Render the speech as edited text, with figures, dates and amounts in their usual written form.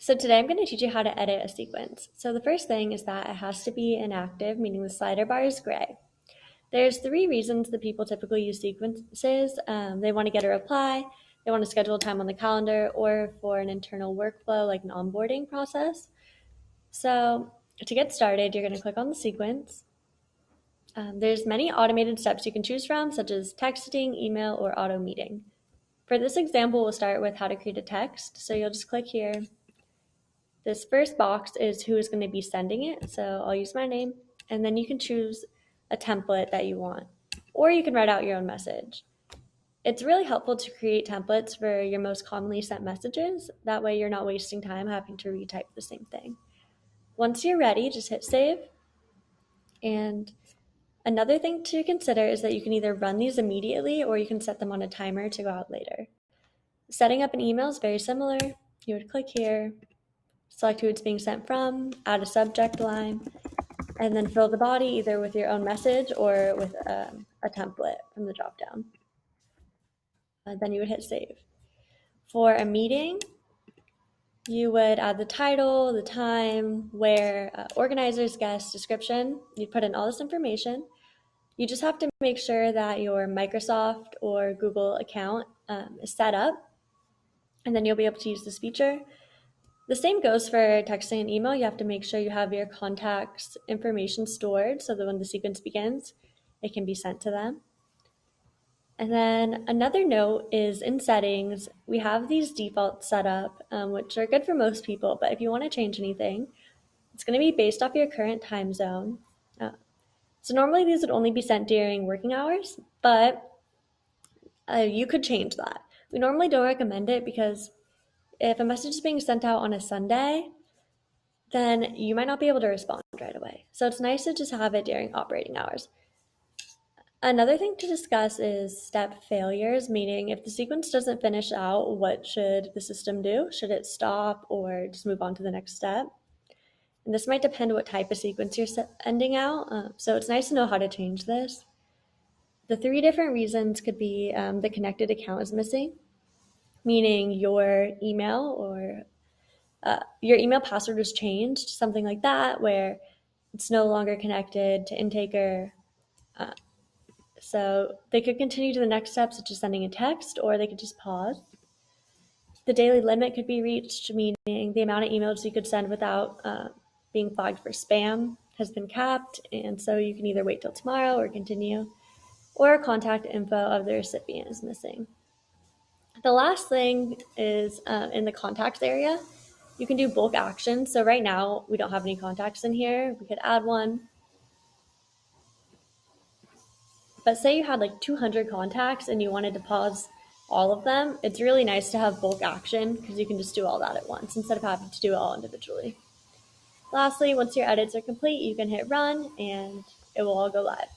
So today I'm going to teach you how to edit a sequence. So the first thing is that it has to be inactive, meaning the slider bar is gray. There's three reasons that people typically use sequences. They want to get a reply, they want to schedule time on the calendar, or for an internal workflow like an onboarding process. So to get started, you're going to click on the sequence. There's many automated steps you can choose from, such as texting, email, or auto meeting. For this example, we'll start with how to create a text. So you'll just click here. This first box is who is going to be sending it. So I'll use my name, and then you can choose a template that you want, or you can write out your own message. It's really helpful to create templates for your most commonly sent messages. That way you're not wasting time having to retype the same thing. Once you're ready, just hit save. And another thing to consider is that you can either run these immediately or you can set them on a timer to go out later. Setting up an email is very similar. You would click here, select who it's being sent from, add a subject line, and then fill the body either with your own message or with a template from the dropdown. Then you would hit save. For a meeting, you would add the title, the time, where, organizers, guests, description. You'd put in all this information. You just have to make sure that your Microsoft or Google account is set up, and then you'll be able to use this feature. The same goes for texting and email. You have to make sure you have your contacts information stored so that when the sequence begins, it can be sent to them. And then another note is in settings, we have these defaults set up, which are good for most people, but if you want to change anything, it's going to be based off your current time zone. So normally these would only be sent during working hours, but you could change that. We normally don't recommend it because if a message is being sent out on a Sunday, then you might not be able to respond right away. So it's nice to just have it during operating hours. Another thing to discuss is step failures, meaning if the sequence doesn't finish out, what should the system do? Should it stop or just move on to the next step? And this might depend what type of sequence you're sending out. So it's nice to know how to change this. The three different reasons could be the connected account is missing, meaning your email or your email password was changed, something like that, where it's no longer connected to Intaker. So they could continue to the next step, such as sending a text, or they could just pause. The daily limit could be reached, meaning the amount of emails you could send without being flagged for spam has been capped, and so you can either wait till tomorrow or continue, or contact info of the recipient is missing. The last thing is in the contacts area, you can do bulk actions. So right now we don't have any contacts in here. We could add one. But say you had like 200 contacts and you wanted to pause all of them, it's really nice to have bulk action because you can just do all that at once instead of having to do it all individually. Lastly, once your edits are complete, you can hit run and it will all go live.